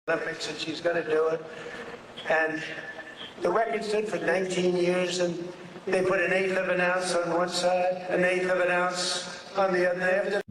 Olympics, and she's going to do it. And the record stood for 19 years, and they put an eighth of an ounce on one side, an eighth of an ounce on the other.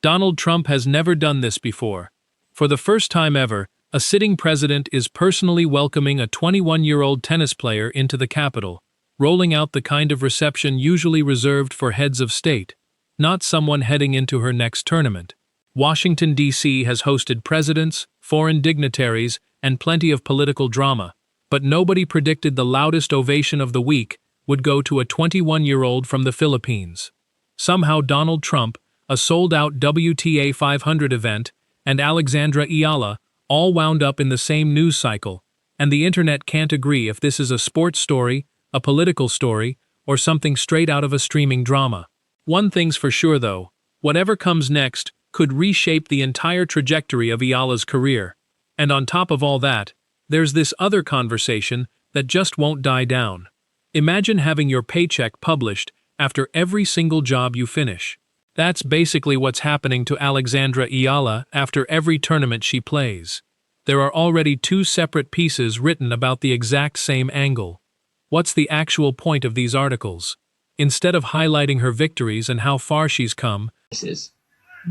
Donald Trump has never done this before. For the first time ever, a sitting president is personally welcoming a 21-year-old tennis player into the Capitol, rolling out the kind of reception usually reserved for heads of state, not someone heading into her next tournament. Washington, D.C. has hosted presidents, foreign dignitaries, and plenty of political drama, but nobody predicted the loudest ovation of the week would go to a 21-year-old from the Philippines. Somehow Donald Trump, a sold-out WTA 500 event, and Alexandra Eala all wound up in the same news cycle, and the internet can't agree if this is a sports story, a political story, or something straight out of a streaming drama. One thing's for sure though, whatever comes next could reshape the entire trajectory of Eala's career. And on top of all that, there's this other conversation that just won't die down. Imagine having your paycheck published after every single job you finish. That's basically what's happening to Alexandra Eala after every tournament she plays. There are already 2 separate pieces written about the exact same angle. What's the actual point of these articles? Instead of highlighting her victories and how far she's come,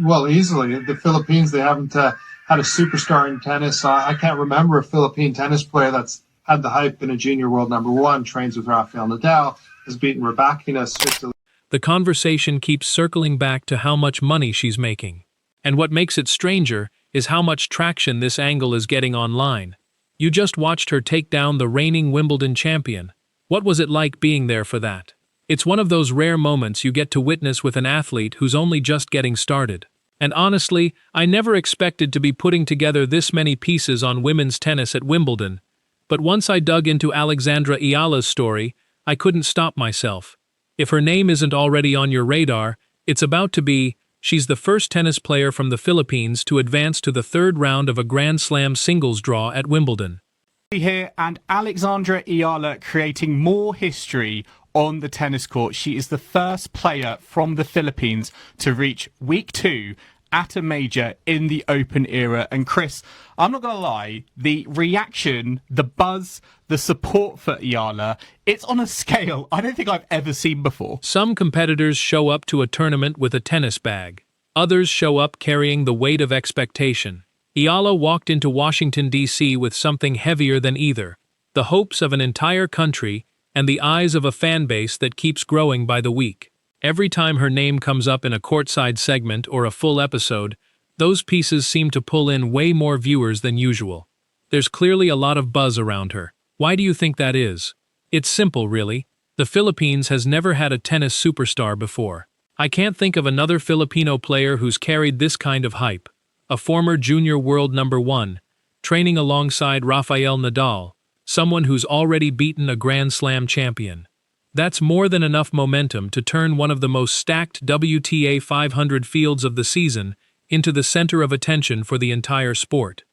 well, easily. The Philippines, they haven't had a superstar in tennis. I can't remember a Philippine tennis player that's had the hype, been a junior world #1, trains with Rafael Nadal, has beaten Rybakina swiftly. The conversation keeps circling back to how much money she's making. And what makes it stranger is how much traction this angle is getting online. You just watched her take down the reigning Wimbledon champion. What was it like being there for that? It's one of those rare moments you get to witness with an athlete who's only just getting started. And honestly, I never expected to be putting together this many pieces on women's tennis at Wimbledon. But once I dug into Alexandra Eala's story, I couldn't stop myself. If her name isn't already on your radar, it's about to be. She's the first tennis player from the Philippines to advance to the 3rd round of a Grand Slam singles draw at Wimbledon. Here, and Alexandra Eala creating more history on the tennis court. She is the first player from the Philippines to reach week 2 at a major in the Open era. And Chris, I'm not going to lie, the reaction, the buzz, the support for Eala, it's on a scale I don't think I've ever seen before. Some competitors show up to a tournament with a tennis bag. Others show up carrying the weight of expectation. Eala walked into Washington, D.C. with something heavier than either: the hopes of an entire country and the eyes of a fan base that keeps growing by the week. Every time her name comes up in a courtside segment or a full episode, those pieces seem to pull in way more viewers than usual. There's clearly a lot of buzz around her. Why do you think that is? It's simple, really. The Philippines has never had a tennis superstar before. I can't think of another Filipino player who's carried this kind of hype. A former junior world #1, training alongside Rafael Nadal, someone who's already beaten a Grand Slam champion. That's more than enough momentum to turn one of the most stacked WTA 500 fields of the season into the center of attention for the entire sport.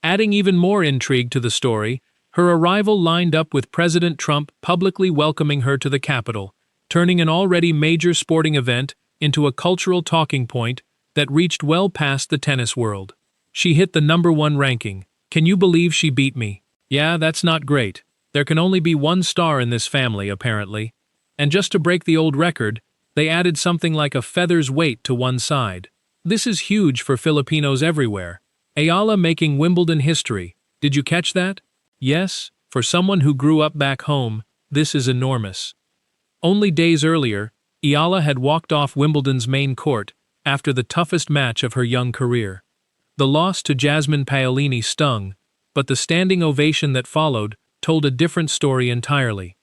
Adding even more intrigue to the story, her arrival lined up with President Trump publicly welcoming her to the Capitol, turning an already major sporting event into a cultural talking point that reached well past the tennis world. She hit the #1 ranking. Can you believe she beat me? Yeah, that's not great. There can only be one star in this family, apparently. And just to break the old record, they added something like a feather's weight to one side. This is huge for Filipinos everywhere. Eala making Wimbledon history. Did you catch that? Yes, for someone who grew up back home, this is enormous. Only days earlier, Eala had walked off Wimbledon's main court after the toughest match of her young career. The loss to Jasmine Paolini stung, but the standing ovation that followed told a different story entirely.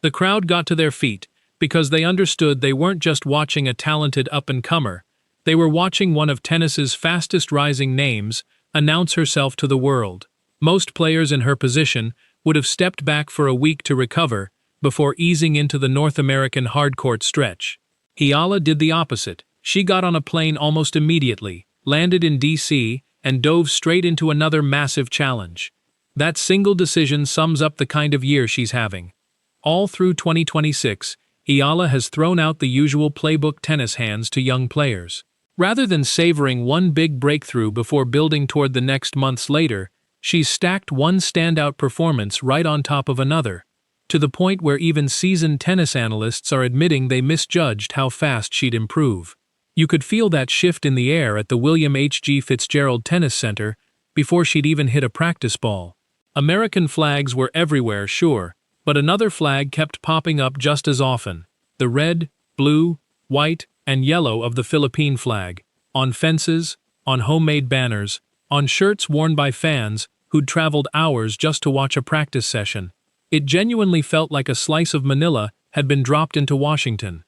The crowd got to their feet because they understood they weren't just watching a talented up-and-comer, they were watching one of tennis's fastest-rising names announce herself to the world. Most players in her position would have stepped back for a week to recover before easing into the North American hardcourt stretch. Eala did the opposite. She got on a plane almost immediately, landed in D.C., and dove straight into another massive challenge. That single decision sums up the kind of year she's having. All through 2026, Eala has thrown out the usual playbook tennis hands to young players. Rather than savoring one big breakthrough before building toward the next months later, She's stacked one standout performance right on top of another, to the point where even seasoned tennis analysts are admitting they misjudged how fast she'd improve. You could feel that shift in the air at the William H.G. Fitzgerald Tennis Center before she'd even hit a practice ball. American flags were everywhere, sure, but another flag kept popping up just as often: the red, blue, white, and yellow of the Philippine flag, on fences, on homemade banners, on shirts worn by fans who'd traveled hours just to watch a practice session. It genuinely felt like a slice of Manila had been dropped into Washington.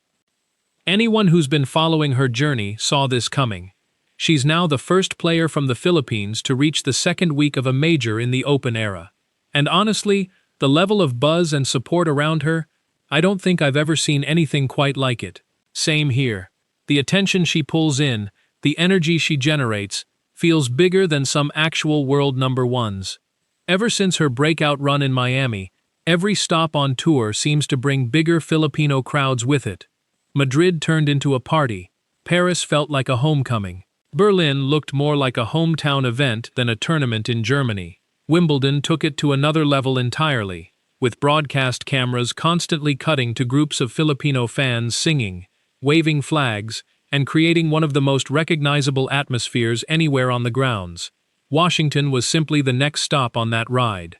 Anyone who's been following her journey saw this coming. She's now the first player from the Philippines to reach the second week of a major in the Open era. And honestly, the level of buzz and support around her, I don't think I've ever seen anything quite like it. Same here. The attention she pulls in, the energy she generates, feels bigger than some actual world number ones. Ever since her breakout run in Miami, every stop on tour seems to bring bigger Filipino crowds with it. Madrid turned into a party. Paris felt like a homecoming. Berlin looked more like a hometown event than a tournament in Germany. Wimbledon took it to another level entirely, with broadcast cameras constantly cutting to groups of Filipino fans singing, waving flags, and creating one of the most recognizable atmospheres anywhere on the grounds. Washington was simply the next stop on that ride.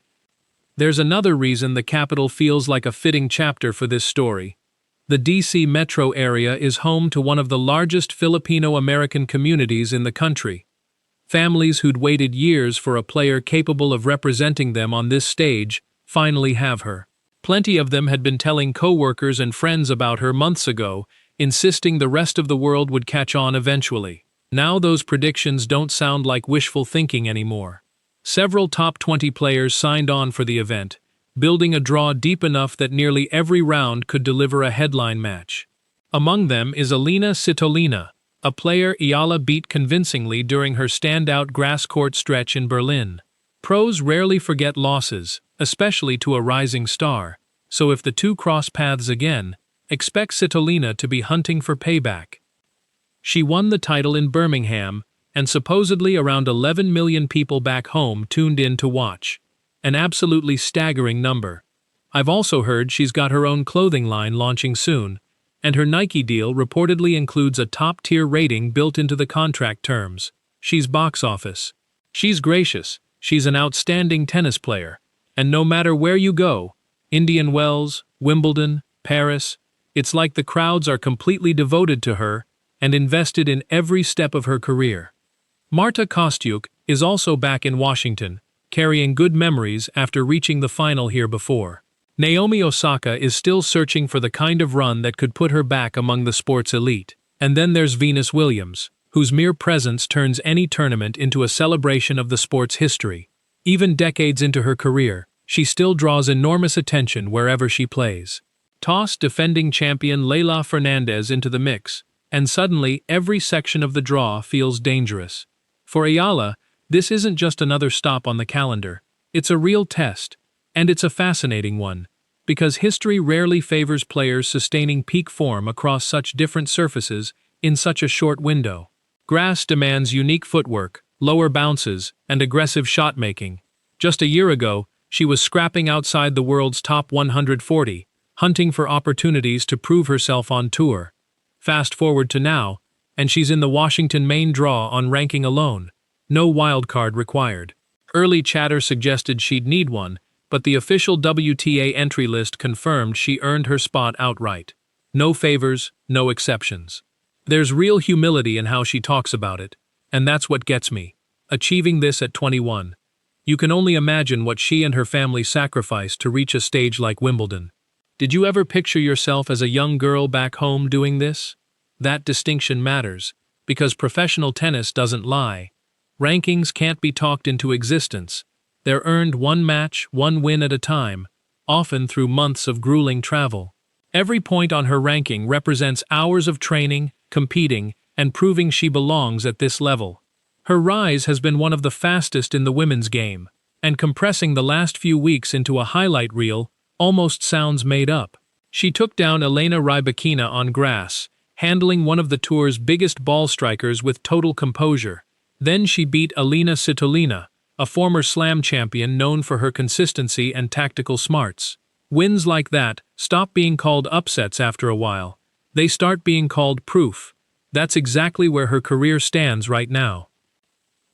There's another reason the capital feels like a fitting chapter for this story. The D.C. metro area is home to one of the largest Filipino-American communities in the country. Families who'd waited years for a player capable of representing them on this stage finally have her. Plenty of them had been telling co-workers and friends about her months ago, insisting the rest of the world would catch on eventually. Now those predictions don't sound like wishful thinking anymore. Several top 20 players signed on for the event, building a draw deep enough that nearly every round could deliver a headline match. Among them is Alina Svitolina, a player Eala beat convincingly during her standout grass court stretch in Berlin. Pros rarely forget losses, especially to a rising star, so if the two cross paths again, expect Svitolina to be hunting for payback. She won the title in Birmingham, and supposedly around 11 million people back home tuned in to watch. An absolutely staggering number. I've also heard she's got her own clothing line launching soon, and her Nike deal reportedly includes a top-tier rating built into the contract terms. She's box office. She's gracious, she's an outstanding tennis player, and no matter where you go, Indian Wells, Wimbledon, Paris, it's like the crowds are completely devoted to her and invested in every step of her career. Marta Kostyuk is also back in Washington, carrying good memories after reaching the final here before. Naomi Osaka is still searching for the kind of run that could put her back among the sport's elite. And then there's Venus Williams, whose mere presence turns any tournament into a celebration of the sport's history. Even decades into her career, she still draws enormous attention wherever she plays. Toss defending champion Leylah Fernandez into the mix, and suddenly every section of the draw feels dangerous. For Eala, this isn't just another stop on the calendar. It's a real test, and it's a fascinating one, because history rarely favors players sustaining peak form across such different surfaces in such a short window. Grass demands unique footwork, lower bounces, and aggressive shot-making. Just a year ago, she was scrapping outside the world's top 140, hunting for opportunities to prove herself on tour. Fast forward to now, and she's in the Washington main draw on ranking alone. No wildcard required. Early chatter suggested she'd need one, but the official WTA entry list confirmed she earned her spot outright. No favors, no exceptions. There's real humility in how she talks about it, and that's what gets me. Achieving this at 21. You can only imagine what she and her family sacrificed to reach a stage like Wimbledon. Did you ever picture yourself as a young girl back home doing this? That distinction matters, because professional tennis doesn't lie. Rankings can't be talked into existence. They're earned one match, one win at a time, often through months of grueling travel. Every point on her ranking represents hours of training, competing, and proving she belongs at this level. Her rise has been one of the fastest in the women's game, and compressing the last few weeks into a highlight reel almost sounds made up. She took down Elena Rybakina on grass, handling one of the tour's biggest ball strikers with total composure. Then she beat Alina Svitolina, a former slam champion known for her consistency and tactical smarts. Wins like that stop being called upsets after a while. They start being called proof. That's exactly where her career stands right now.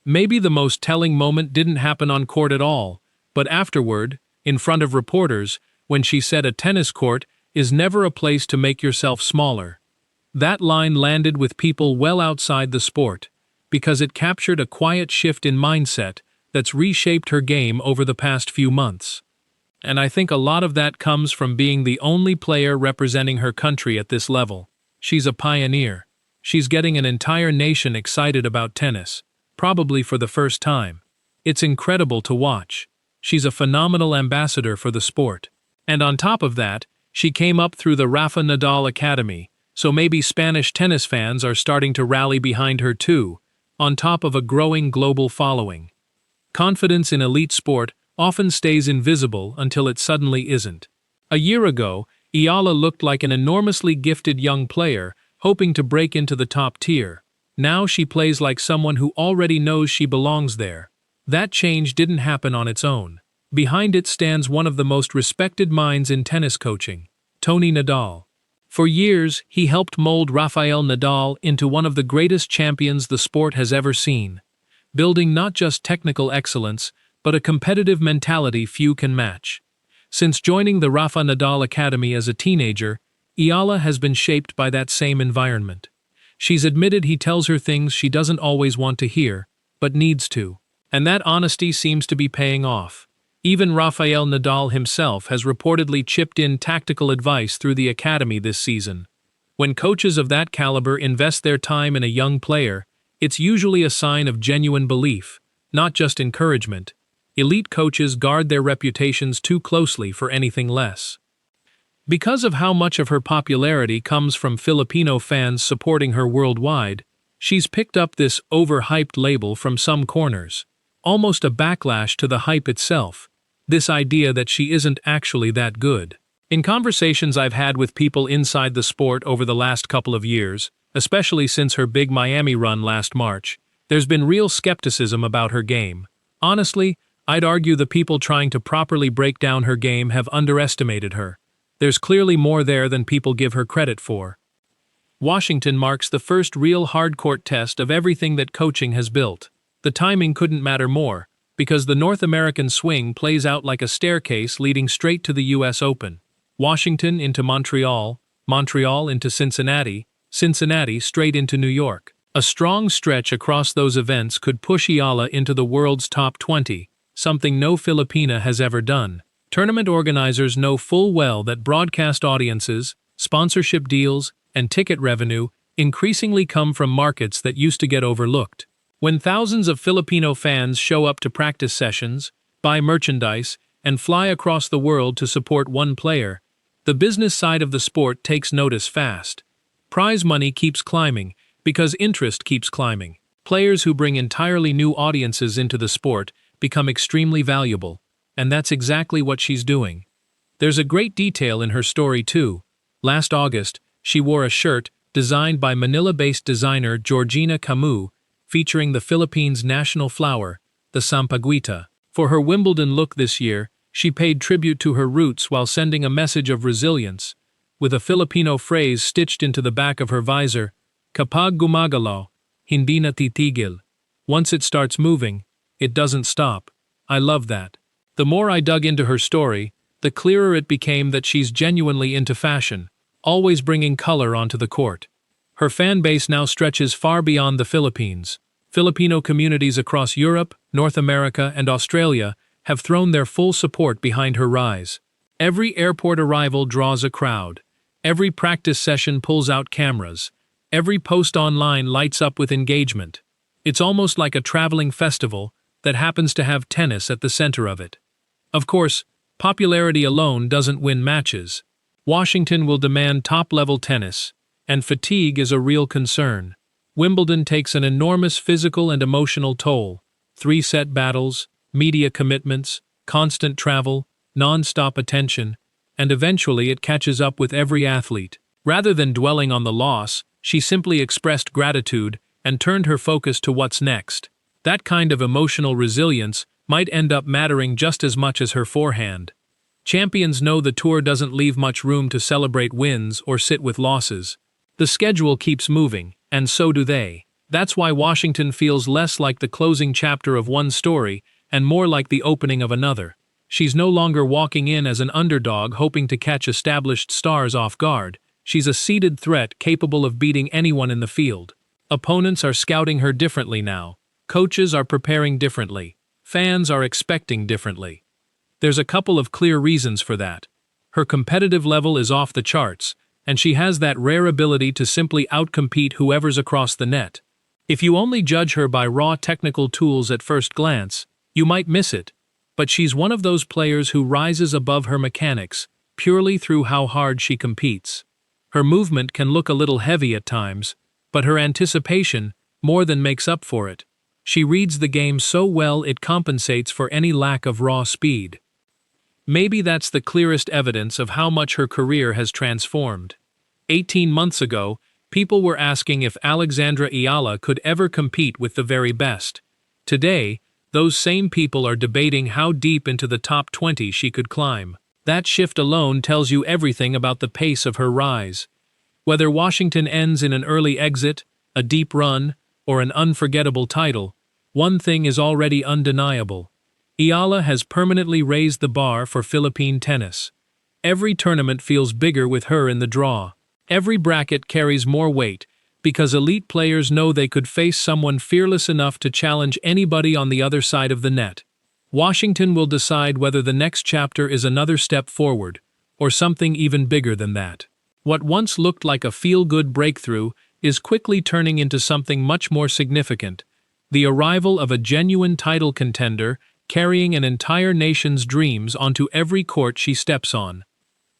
Maybe the most telling moment didn't happen on court at all, but afterward, in front of reporters, when she said a tennis court is never a place to make yourself smaller. That line landed with people well outside the sport, because it captured a quiet shift in mindset that's reshaped her game over the past few months. And I think a lot of that comes from being the only player representing her country at this level. She's a pioneer. She's getting an entire nation excited about tennis, probably for the first time. It's incredible to watch. She's a phenomenal ambassador for the sport. And on top of that, she came up through the Rafa Nadal Academy, so maybe Spanish tennis fans are starting to rally behind her too, on top of a growing global following. Confidence in elite sport often stays invisible until it suddenly isn't. A year ago, Eala looked like an enormously gifted young player, hoping to break into the top tier. Now she plays like someone who already knows she belongs there. That change didn't happen on its own. Behind it stands one of the most respected minds in tennis coaching, Tony Nadal. For years, he helped mold Rafael Nadal into one of the greatest champions the sport has ever seen, building not just technical excellence, but a competitive mentality few can match. Since joining the Rafa Nadal Academy as a teenager, Eala has been shaped by that same environment. She's admitted he tells her things she doesn't always want to hear, but needs to. And that honesty seems to be paying off. Even Rafael Nadal himself has reportedly chipped in tactical advice through the academy this season. When coaches of that caliber invest their time in a young player, it's usually a sign of genuine belief, not just encouragement. Elite coaches guard their reputations too closely for anything less. Because of how much of her popularity comes from Filipino fans supporting her worldwide, she's picked up this overhyped label from some corners. Almost a backlash to the hype itself, this idea that she isn't actually that good. In conversations I've had with people inside the sport over the last couple of years, especially since her big Miami run last March, there's been real skepticism about her game. Honestly, I'd argue the people trying to properly break down her game have underestimated her. There's clearly more there than people give her credit for. Washington marks the first real hard-court test of everything that coaching has built. The timing couldn't matter more, because the North American swing plays out like a staircase leading straight to the US Open. Washington into Montreal, Montreal into Cincinnati, Cincinnati straight into New York. A strong stretch across those events could push Eala into the world's top 20, something no Filipina has ever done. Tournament organizers know full well that broadcast audiences, sponsorship deals, and ticket revenue increasingly come from markets that used to get overlooked. When thousands of Filipino fans show up to practice sessions, buy merchandise, and fly across the world to support one player, the business side of the sport takes notice fast. Prize money keeps climbing because interest keeps climbing. Players who bring entirely new audiences into the sport become extremely valuable, and that's exactly what she's doing. There's a great detail in her story too. Last August, she wore a shirt designed by Manila-based designer Georgina Camus, featuring the Philippines' national flower, the sampaguita. For her Wimbledon look this year, she paid tribute to her roots while sending a message of resilience, with a Filipino phrase stitched into the back of her visor, "Kapag gumagalaw, hindi na titigil." Once it starts moving, it doesn't stop. I love that. The more I dug into her story, the clearer it became that she's genuinely into fashion, always bringing color onto the court. Her fan base now stretches far beyond the Philippines. Filipino communities across Europe, North America, and Australia have thrown their full support behind her rise. Every airport arrival draws a crowd. Every practice session pulls out cameras. Every post online lights up with engagement. It's almost like a traveling festival that happens to have tennis at the center of it. Of course, popularity alone doesn't win matches. Washington will demand top-level tennis, and fatigue is a real concern. Wimbledon takes an enormous physical and emotional toll. 3-set battles, media commitments, constant travel, non-stop attention, and eventually it catches up with every athlete. Rather than dwelling on the loss, she simply expressed gratitude and turned her focus to what's next. That kind of emotional resilience might end up mattering just as much as her forehand. Champions know the tour doesn't leave much room to celebrate wins or sit with losses. The schedule keeps moving, and so do they. That's why Washington feels less like the closing chapter of one story and more like the opening of another. She's no longer walking in as an underdog hoping to catch established stars off guard. She's a seeded threat capable of beating anyone in the field. Opponents are scouting her differently now. Coaches are preparing differently. Fans are expecting differently. There's a couple of clear reasons for that. Her competitive level is off the charts, and she has that rare ability to simply outcompete whoever's across the net. If you only judge her by raw technical tools at first glance, you might miss it. But she's one of those players who rises above her mechanics, purely through how hard she competes. Her movement can look a little heavy at times, but her anticipation more than makes up for it. She reads the game so well it compensates for any lack of raw speed. Maybe that's the clearest evidence of how much her career has transformed. 18 months ago, people were asking if Alexandra Eala could ever compete with the very best. Today, those same people are debating how deep into the top 20 she could climb. That shift alone tells you everything about the pace of her rise. Whether Washington ends in an early exit, a deep run, or an unforgettable title, one thing is already undeniable. Eala has permanently raised the bar for Philippine tennis. Every tournament feels bigger with her in the draw. Every bracket carries more weight, because elite players know they could face someone fearless enough to challenge anybody on the other side of the net. Washington will decide whether the next chapter is another step forward, or something even bigger than that. What once looked like a feel-good breakthrough is quickly turning into something much more significant: the arrival of a genuine title contender carrying an entire nation's dreams onto every court she steps on.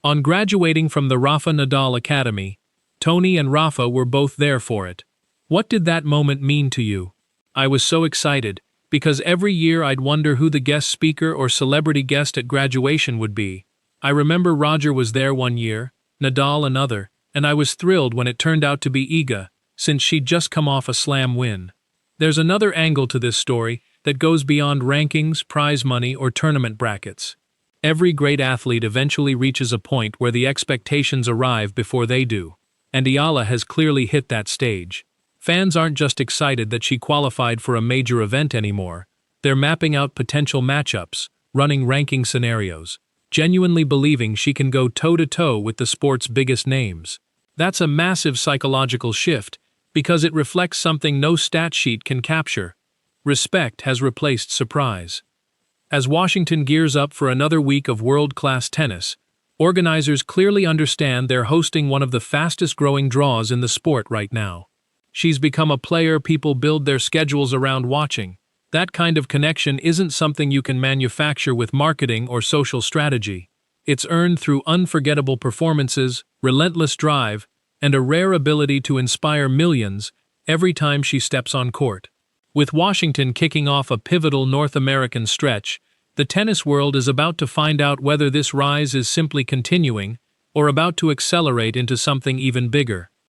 On graduating from the Rafa Nadal Academy, Tony and Rafa were both there for it. What did that moment mean to you? I was so excited, because every year I'd wonder who the guest speaker or celebrity guest at graduation would be. I remember Roger was there one year, Nadal another, and I was thrilled when it turned out to be Iga, since she'd just come off a slam win. There's another angle to this story that goes beyond rankings, prize money, or tournament brackets. Every great athlete eventually reaches a point where the expectations arrive before they do, and Eala has clearly hit that stage. Fans aren't just excited that she qualified for a major event anymore. They're mapping out potential matchups, running ranking scenarios, genuinely believing she can go toe-to-toe with the sport's biggest names. That's a massive psychological shift, because it reflects something no stat sheet can capture. Respect has replaced surprise. As Washington gears up for another week of world-class tennis, organizers clearly understand they're hosting one of the fastest-growing draws in the sport right now. She's become a player people build their schedules around watching. That kind of connection isn't something you can manufacture with marketing or social strategy. It's earned through unforgettable performances, relentless drive, and a rare ability to inspire millions every time she steps on court. With Washington kicking off a pivotal North American stretch, the tennis world is about to find out whether this rise is simply continuing or about to accelerate into something even bigger.